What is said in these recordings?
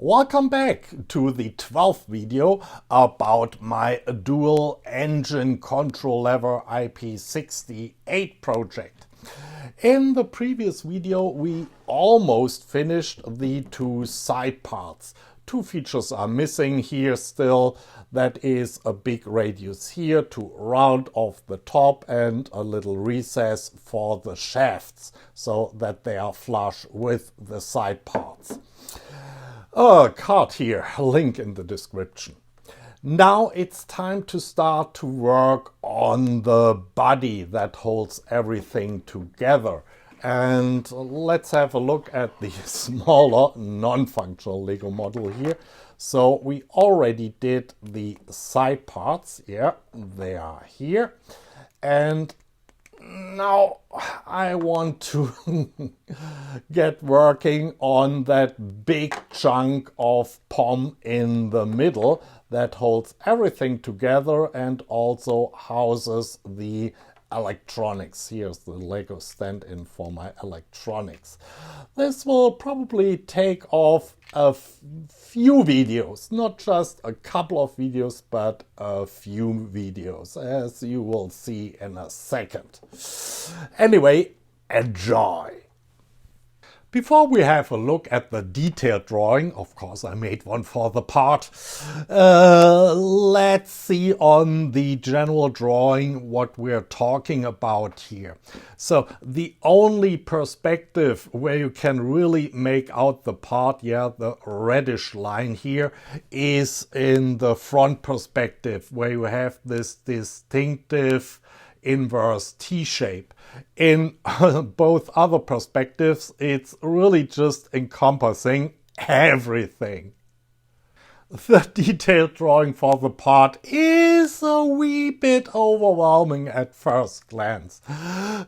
Welcome back to the 12th video about my dual engine control lever IP68 project. In the previous video we almost finished the two side parts. Two features are missing here still. That is a big radius here to round off the top and a little recess for the shafts so that they are flush with the side parts. Card here, link in the description. Now it's time to start to work on the body that holds everything together. And let's have a look at the smaller non-functional Lego model here. So we already did the side parts. Yeah, they are here. And now I want to get working on that big chunk of POM in the middle that holds everything together and also houses the electronics. Here's the Lego stand-in for my electronics. This will probably take off a few videos, not just a couple of videos, but a few videos, as you will see in a second. Anyway, enjoy! Before we have a look at the detailed drawing, of course I made one for the part, let's see on the general drawing what we're talking about here. So the only perspective where you can really make out the part, yeah, the reddish line here, is in the front perspective where you have this distinctive inverse T-shape. In both other perspectives, it's really just encompassing everything. The detailed drawing for the part is a wee bit overwhelming at first glance.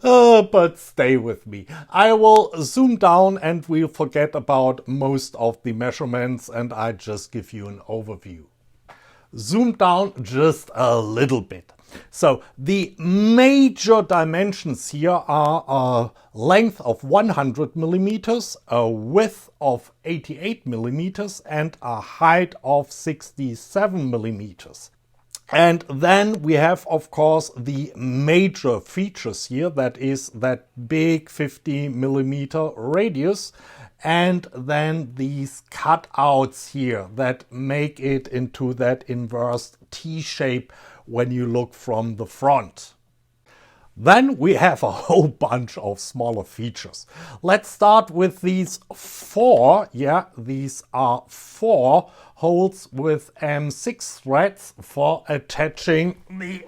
But stay with me. I will zoom down and we'll forget about most of the measurements and I just give you an overview. Zoom down just a little bit. So the major dimensions here are a length of 100 millimeters, a width of 88 millimeters, and a height of 67 millimeters. And then we have, of course, the major features here. That is that big 50 millimeter radius. And then these cutouts here that make it into that inverse T-shape when you look from the front. Then we have a whole bunch of smaller features. Let's start with these four. Yeah, these are 4 holes with M6 threads for attaching the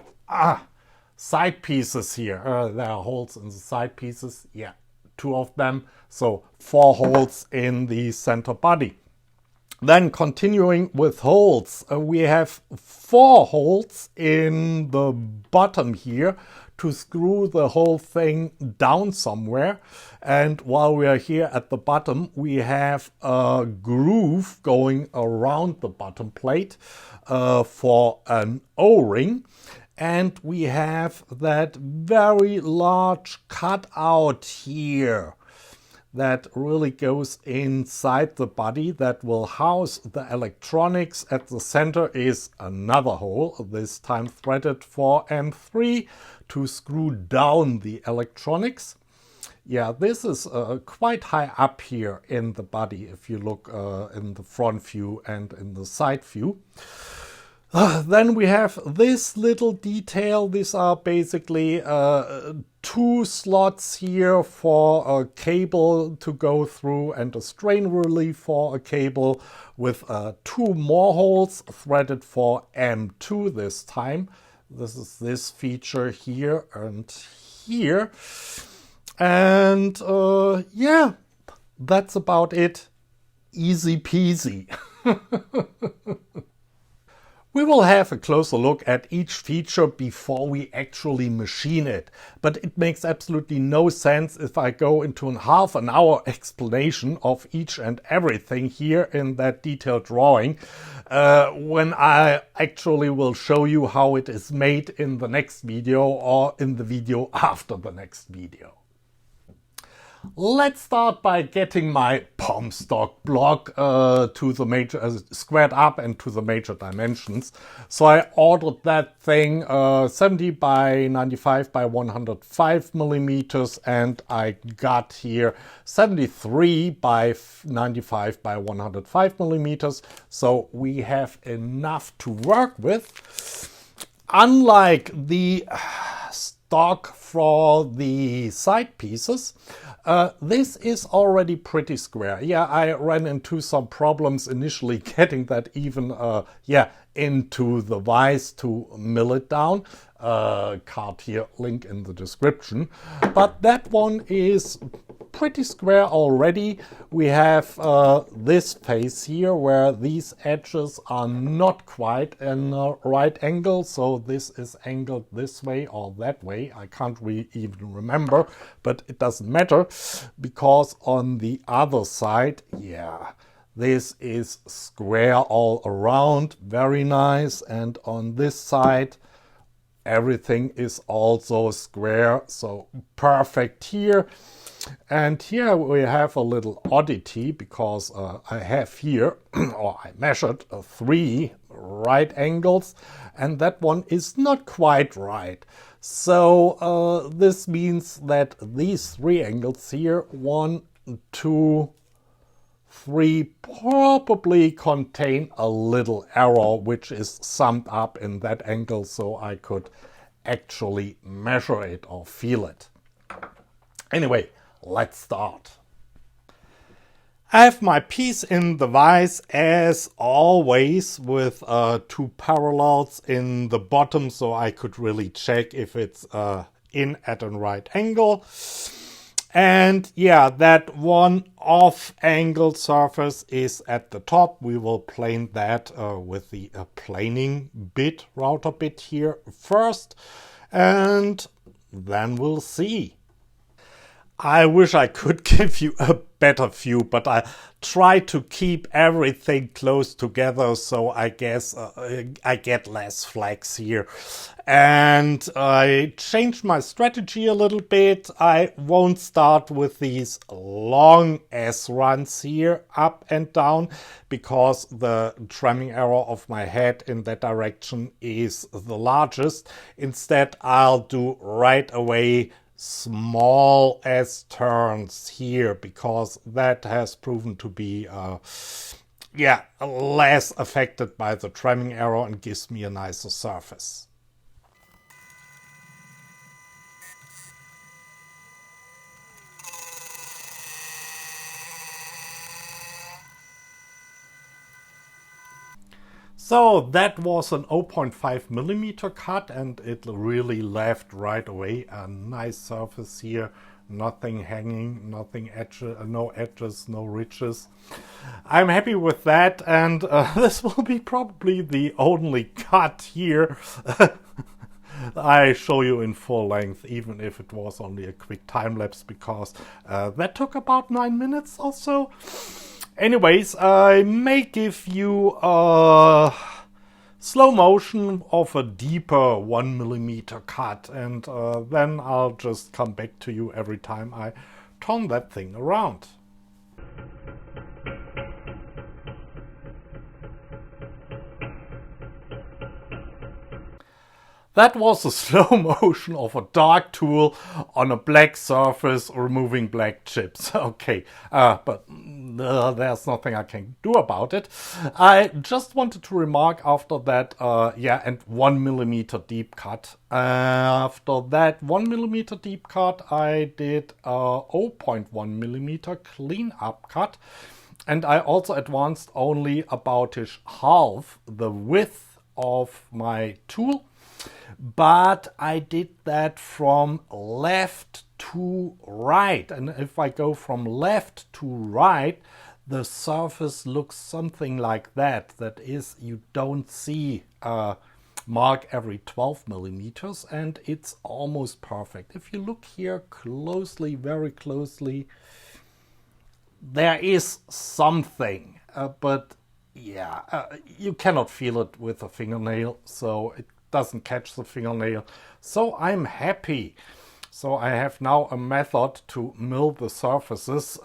side pieces here. There are holes in the side pieces. Yeah, 2 of them. So 4 holes in the center body. Then continuing with holes, we have 4 holes in the bottom here to screw the whole thing down somewhere. And while we are here at the bottom, we have a groove going around the bottom plate for an O-ring. And we have that very large cutout here that really goes inside the body that will house the electronics. At the center is another hole, this time threaded for M3 to screw down the electronics. Yeah, this is quite high up here in the body if you look in the front view and in the side view. Then we have this little detail. These are basically 2 slots here for a cable to go through and a strain relief for a cable with 2 more holes threaded for M2 this time. This is this feature here and here. And yeah, that's about it. Easy peasy. We will have a closer look at each feature before we actually machine it. But it makes absolutely no sense if I go into a half an hour explanation of each and everything here in that detailed drawing, when I actually will show you how it is made in the next video or in the video after the next video. Let's start by getting my palm stock block to the major, squared up and to the major dimensions. So I ordered that thing 70 by 95 by 105 millimeters, and I got here 73 by 95 by 105 millimeters. So we have enough to work with. Unlike the stock for the side pieces, this is already pretty square. Yeah, I ran into some problems initially getting that even into the vise to mill it down. Card here, link in the description. But that one is pretty square already. We have this face here where these edges are not quite in a right angle, so this is angled this way or that way. I can't even remember, but it doesn't matter, because on the other side, yeah, this is square all around, very nice, and on this side everything is also square, so perfect here. And here we have a little oddity, because I have here, or I measured 3 right angles, and that one is not quite right. So this means that these 3 angles here, 1, 2, 3, probably contain a little error, which is summed up in that angle, so I could actually measure it or feel it. Anyway, let's start. I have my piece in the vise as always with 2 parallels in the bottom, so I could really check if it's in at a right angle. And yeah, that one off-angled surface is at the top. We will plane that with the planing bit, router bit here first, and then we'll see. I wish I could give you a better view, but I try to keep everything close together, so I guess I get less flags here. And I changed my strategy a little bit. I won't start with these long S runs here, up and down, because the trimming error of my head in that direction is the largest. Instead, I'll do right away small S turns here, because that has proven to be less affected by the trimming error and gives me a nicer surface. So that was an 0.5 millimeter cut, and it really left right away a nice surface here. Nothing hanging, nothing no edges, no ridges. I'm happy with that, and this will be probably the only cut here I show you in full length, even if it was only a quick time lapse, because that took about 9 minutes or so. Anyways, I may give you a slow motion of a deeper 1 millimeter cut, and then I'll just come back to you every time I turn that thing around. That was a slow motion of a dark tool on a black surface removing black chips. Okay, but there's nothing I can do about it. I just wanted to remark after that, and 1 millimeter deep cut. After that 1 millimeter deep cut, I did a 0.1 millimeter clean up cut. And I also advanced only about half the width of my tool. But I did that from left to right. And if I go from left to right, the surface looks something like that. That is, you don't see a mark every 12 millimeters, and it's almost perfect. If you look here closely, very closely, there is something, but you cannot feel it with a fingernail, so it doesn't catch the fingernail. So I'm happy. So I have now a method to mill the surfaces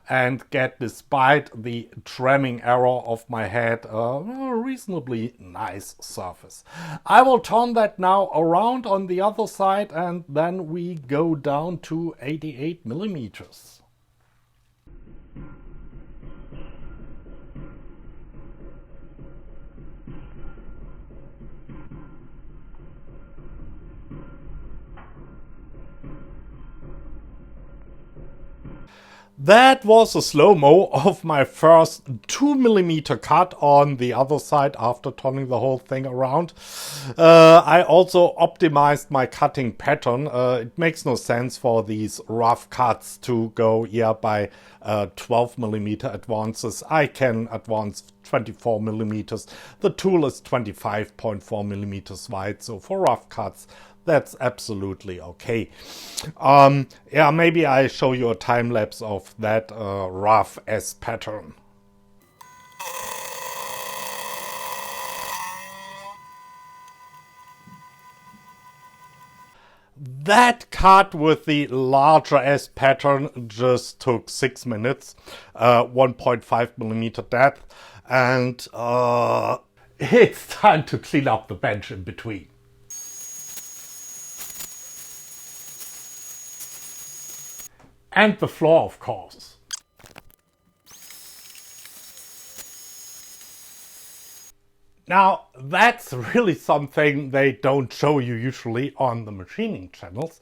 and get, despite the trimming error of my head, a reasonably nice surface. I will turn that now around on the other side, and then we go down to 88 millimeters. That was a slow-mo of my first 2mm cut on the other side after turning the whole thing around. I also optimized my cutting pattern. It makes no sense for these rough cuts to go by 12mm advances. I can advance 24 millimeters. The tool is 25.4 millimeters wide, so for rough cuts that's absolutely okay. Maybe I show you a time lapse of that rough S pattern. That cut with the larger S pattern just took 6 minutes, 1.5 millimeter depth, and it's time to clean up the bench in between. And the floor, of course. Now, that's really something they don't show you usually on the machining channels.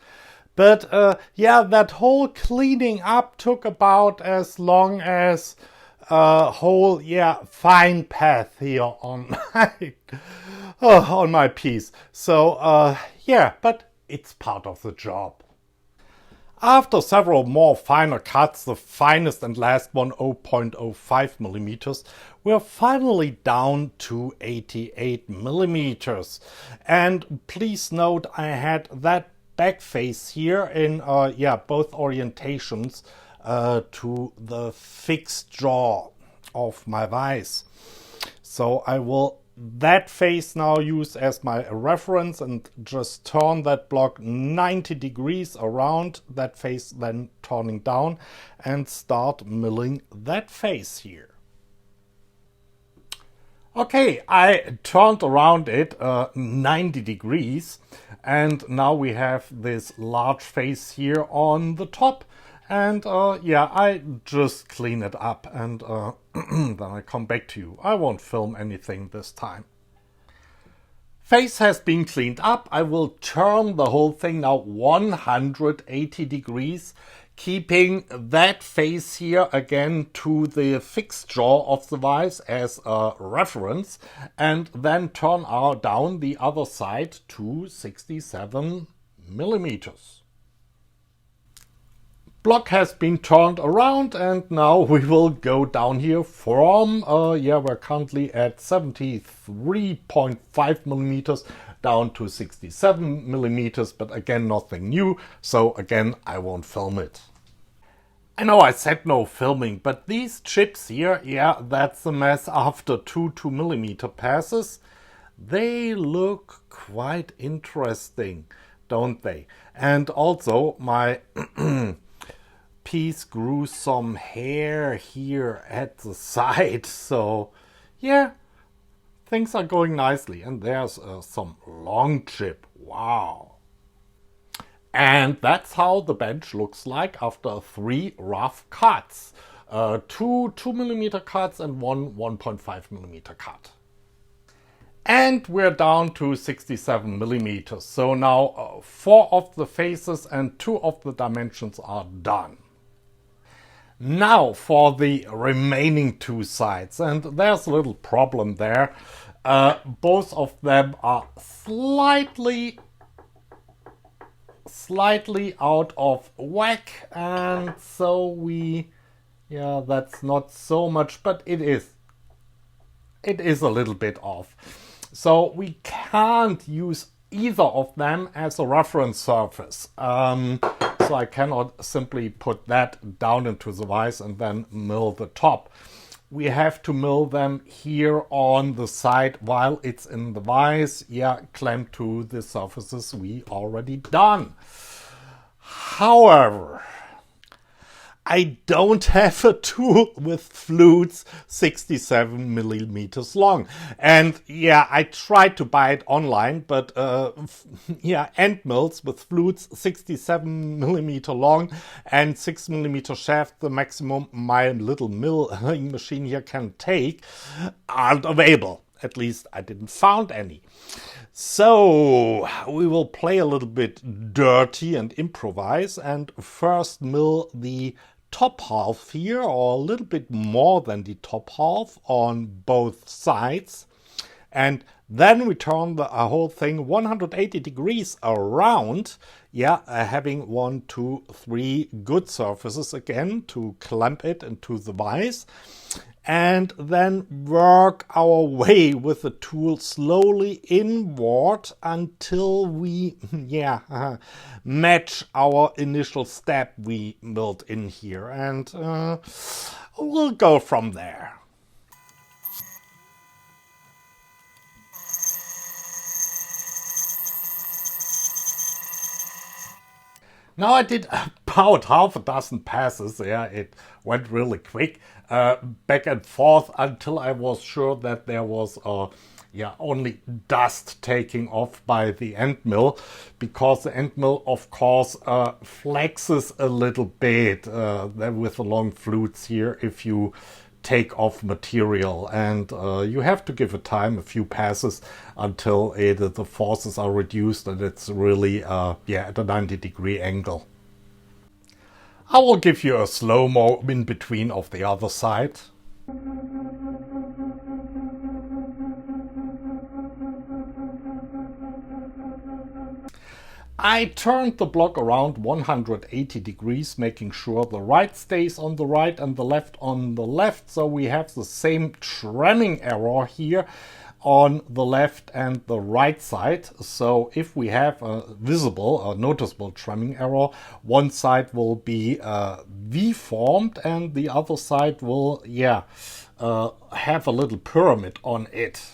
But that whole cleaning up took about as long as a whole fine path here on my piece. So but it's part of the job. After several more finer cuts, the finest and last one 0.05 millimeters, we're finally down to 88 millimeters. And please note I had that back face here in both orientations to the fixed jaw of my vise. So I will that face now use as my reference and just turn that block 90 degrees around that face, then turning down, and start milling that face here. Okay, I turned around it 90 degrees, and now we have this large face here on the top. And I just clean it up, and then I come back to you. I won't film anything this time. Face has been cleaned up. I will turn the whole thing now 180 degrees, keeping that face here again to the fixed jaw of the vise as a reference, and then turn down the other side to 67 millimeters. Block has been turned around, and now we will go down here from, we're currently at 73.5 millimeters down to 67 millimeters, but again, nothing new, so again, I won't film it. I know I said no filming, but these chips here, that's a mess after 2 2mm passes. They look quite interesting, don't they? And also, my piece grew some hair here at the side, so things are going nicely. And there's some long chip. Wow. And that's how the bench looks like after 3 rough cuts. 2 2mm cuts and 1 1.5 millimeter cut. And we're down to 67 millimeters. So now 4 of the faces and 2 of the dimensions are done. Now for the remaining 2 sides, and there's a little problem there. Both of them are slightly out of whack, and so that's not so much, but it is a little bit off. So we can't use either of them as a reference surface. So I cannot simply put that down into the vise and then mill the top. We have to mill them here on the side while it's in the vise, clamped to the surfaces we already done. However, I don't have a tool with flutes 67 millimeters long. And yeah, I tried to buy it online, but yeah, end mills with flutes 67 millimeter long and 6 millimeter shaft, the maximum my little milling machine here can take, aren't available. At least I didn't found any. So we will play a little bit dirty and improvise and first mill the top half here, or a little bit more than the top half on both sides. And then we turn the whole thing 180 degrees around. Yeah, having 1, 2, 3 good surfaces again to clamp it into the vise. And then work our way with the tool slowly inward until we, yeah, match our initial step we built in here. And we'll go from there. Now I did about half a dozen passes. Yeah, it went really quick, back and forth until I was sure that there was yeah, only dust taking off by the end mill, because the end mill, of course, flexes a little bit with the long flutes here if you take off material, and you have to give it time, a few passes, until the forces are reduced and it's really yeah, at a 90-degree angle. I will give you a slow-mo in between of the other side. I turned the block around 180 degrees, making sure the right stays on the right and the left on the left. So we have the same trimming error here on the left and the right side. So if we have a visible, a noticeable trimming error, one side will be V-formed and the other side will, yeah, have a little pyramid on it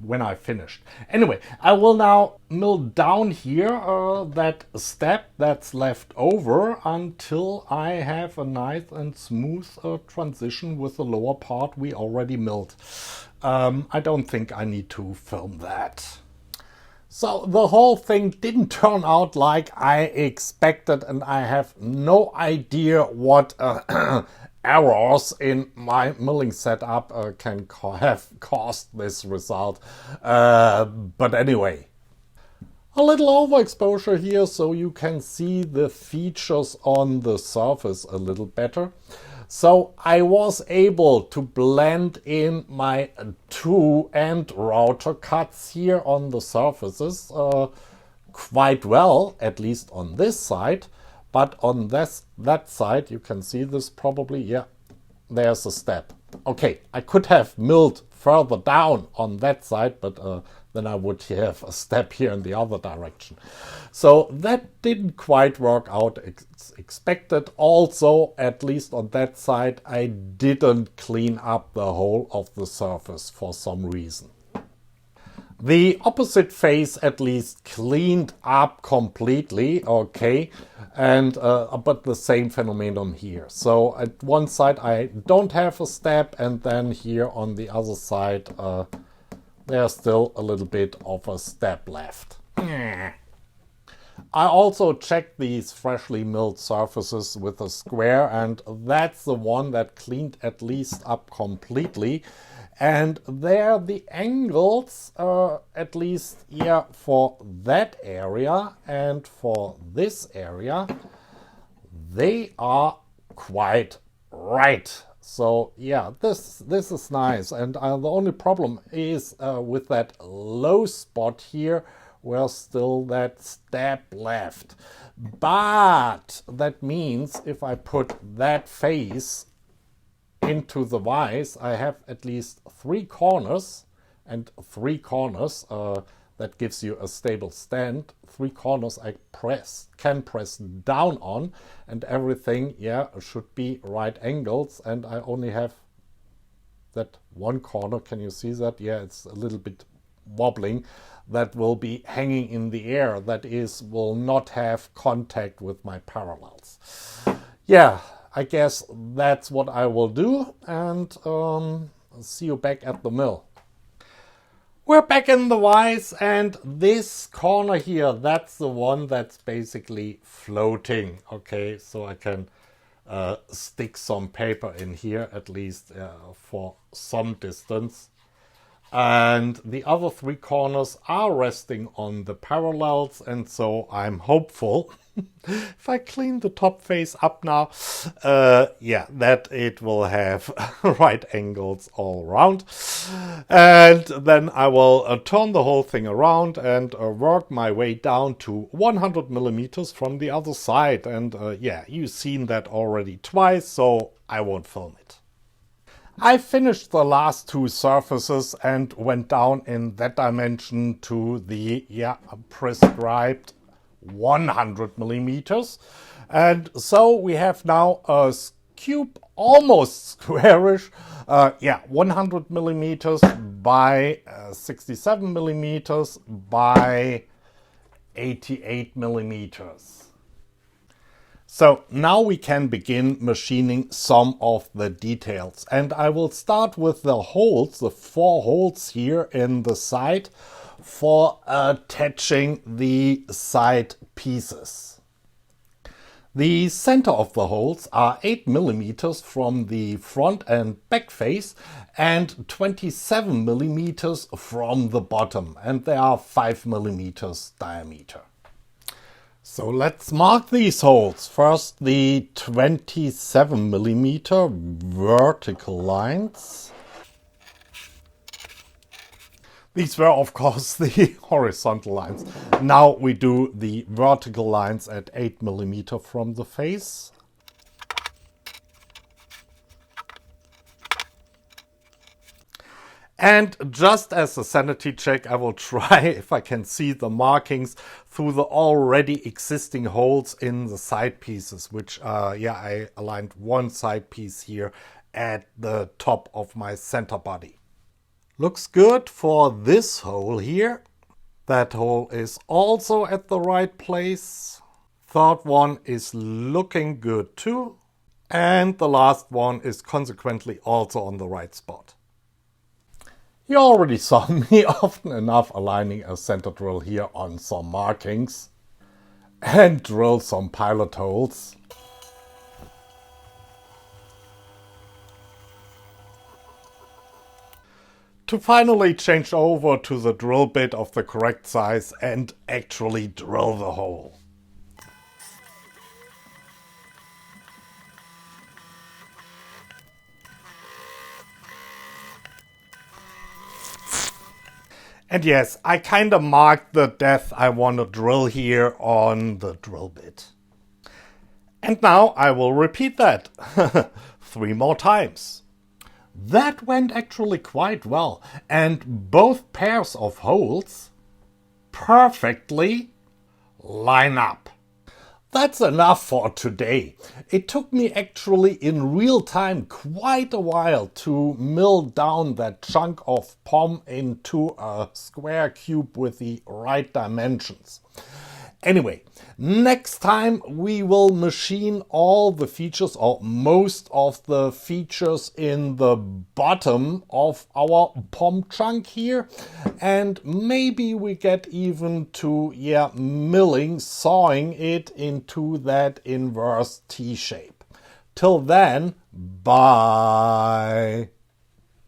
when I finished. Anyway, I will now mill down here that step that's left over until I have a nice and smooth transition with the lower part we already milled. I don't think I need to film that. So the whole thing didn't turn out like I expected, and I have no idea what errors in my milling setup can have caused this result. But anyway, a little overexposure here so you can see the features on the surface a little better. So I was able to blend in my two end router cuts here on the surfaces quite well, at least on this side. But on that side, you can see this probably, yeah, there's a step. Okay, I could have milled further down on that side, but then I would have a step here in the other direction. So that didn't quite work out as expected. Also, at least on that side, I didn't clean up the whole of the surface for some reason. The opposite face at least cleaned up completely, okay, and but the same phenomenon here. So at one side I don't have a step, and then here on the other side there's still a little bit of a step left. I also checked these freshly milled surfaces with a square, and that's the one that cleaned at least up completely. And there the angles, at least, yeah, for that area and for this area, they are quite right. So yeah, this is nice. And the only problem is with that low spot here, where still that step left. But that means if I put that face into the vise, I have at least 3 corners, and 3 corners, that gives you a stable stand. 3 corners I can press down on, and everything, yeah, should be right angles, and I only have that one corner. Can you see that? Yeah, it's a little bit wobbling that will be hanging in the air, that is, will not have contact with my parallels. Yeah, I guess that's what I will do, and see you back at the mill. We're back in the vise, and this corner here, that's the one that's basically floating. Okay, so I can stick some paper in here, at least for some distance. And the other three corners are resting on the parallels, and so I'm hopeful, if I clean the top face up now, yeah, that it will have right angles all around. And then I will turn the whole thing around and work my way down to 100 millimeters from the other side. And yeah, you've seen that already twice, so I won't film it. I finished the last two surfaces and went down in that dimension to the prescribed 100 millimeters. And so we have now a cube almost squarish, 100 millimeters by 67 millimeters by 88 millimeters. So now we can begin machining some of the details, and I will start with the holes, the 4 holes here in the side for attaching the side pieces. The center of the holes are 8 millimeters from the front and back face and 27 millimeters from the bottom, and they are 5 millimeters diameter. So let's mark these holes. First, the 27 millimeter vertical lines. These were, of course, the horizontal lines. Now we do the vertical lines at 8 millimeter from the face. And just as a sanity check, I will try if I can see the markings through the already existing holes in the side pieces, which, I aligned one side piece here at the top of my center body. Looks good for this hole here. That hole is also at the right place. Third one is looking good too. And the last one is consequently also on the right spot. You already saw me often enough aligning a center drill here on some markings and drill some pilot holes. To finally change over to the drill bit of the correct size and actually drill the hole. And yes, I kind of marked the depth I want to drill here on the drill bit. And now I will repeat that 3 more times. That went actually quite well, and both pairs of holes perfectly line up. That's enough for today. It took me actually in real time quite a while to mill down that chunk of POM into a square cube with the right dimensions. Anyway, next time we will machine all the features or most of the features in the bottom of our POM chunk here, and maybe we get even to milling, sawing it into that inverse T shape. Till then, bye.